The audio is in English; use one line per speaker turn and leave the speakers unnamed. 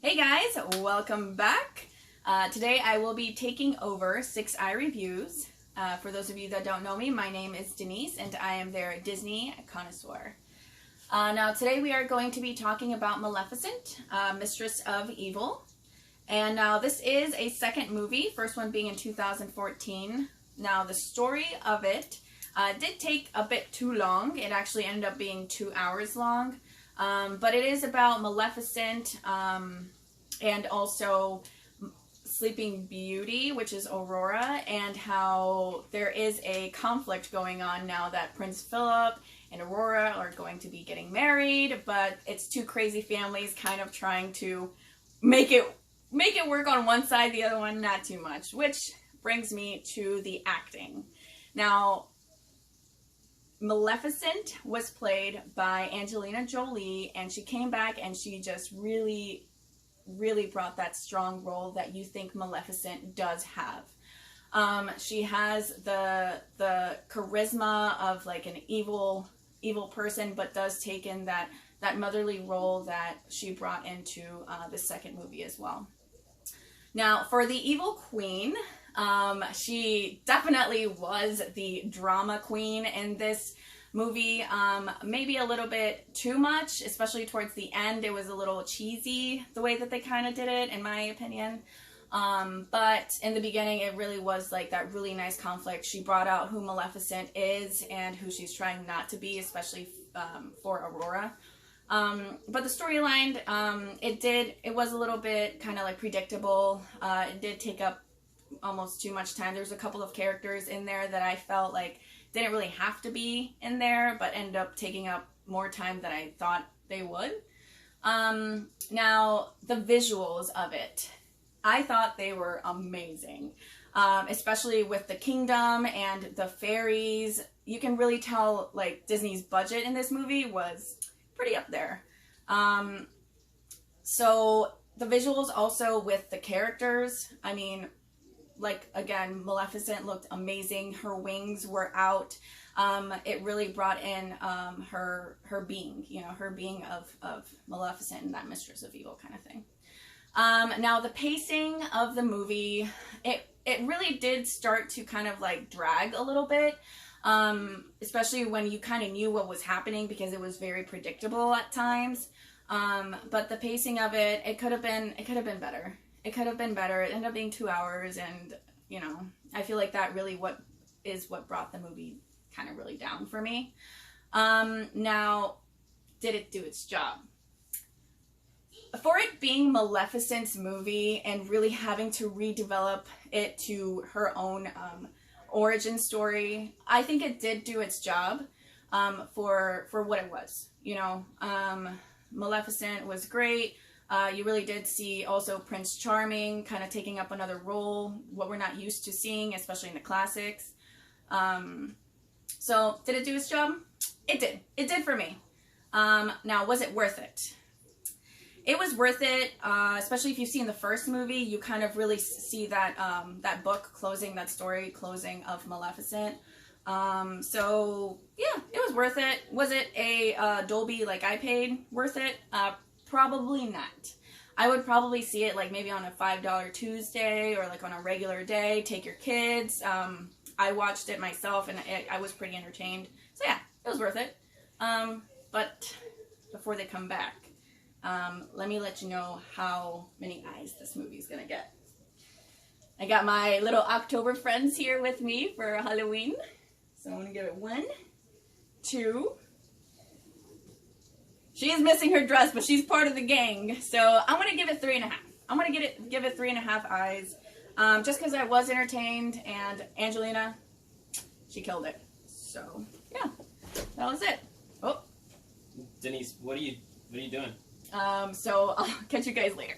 Hey guys, welcome back. Today I will be taking over 6 Eye Reviews. For those of you that don't know me, my name is Denise and I am their Disney connoisseur. Now today we are going to be talking about Maleficent, Mistress of Evil. And now this is a second movie, first one being in 2014. Now the story of it did take a bit too long. It actually ended up being 2 hours long. But it is about Maleficent and also Sleeping Beauty, which is Aurora, and how there is a conflict going on now that Prince Philip and Aurora are going to be getting married, but it's two crazy families kind of trying to make it work on one side, the other one not too much, which brings me to the acting. Now, Maleficent was played by Angelina Jolie, and she came back and she just really brought that strong role that you think Maleficent does have. She has the charisma of like an evil person, but does take in that motherly role that she brought into the second movie as well. Now, for the evil queen, she definitely was the drama queen in this movie. Maybe a little bit too much, especially towards the end. It was a little cheesy the way that they kind of did it, in my opinion. But in the beginning, it really was like that really nice conflict. She brought out who Maleficent is and who she's trying not to be, especially for Aurora. But the storyline, it was a little bit kind of like predictable. It did take up almost too much time. There's a couple of characters in there that I felt like didn't really have to be in there, but ended up taking up more time than I thought they would. Now, the visuals of it, I thought they were amazing, especially with the kingdom and the fairies. You can really tell like Disney's budget in this movie was pretty up there. So the visuals also with the characters, I mean, like, again, Maleficent looked amazing. Her wings were out. It really brought in her being, her being of Maleficent and that Mistress of Evil kind of thing. Now, the pacing of the movie, it really did start to kind of like drag a little bit, especially when you kind of knew what was happening because it was very predictable at times. But the pacing of it, it could have been better. It could have been better. It ended up being 2 hours, and, I feel like that really what brought the movie kind of really down for me. Now, did it do its job? For it being Maleficent's movie and really having to redevelop it to her own origin story, I think it did do its job for what it was. Maleficent was great. You really did see also Prince Charming kind of taking up another role, what we're not used to seeing, especially in the classics. So did it do its job? It did. It did for me. Now, was it worth it? It was worth it, especially if you've seen the first movie. You kind of really see that that book closing, that story closing of Maleficent. So yeah, it was worth it. Was it a Dolby like I paid worth it? Probably not. I would probably see it like maybe on a $5 Tuesday or like on a regular day. Take your kids. I watched it myself and I was pretty entertained. So yeah, it was worth it. But before they come back, let me let you know how many eyes this movie is gonna get. I got my little October friends here with me for Halloween. So I'm gonna give it 1, 2. She is missing her dress, but she's part of the gang. So I'm going to give it 3.5. I'm going to give it 3.5 eyes. Just because I was entertained, and Angelina, she killed it. So, yeah. That was it. Oh.
Denise, what are you doing?
So I'll catch you guys later.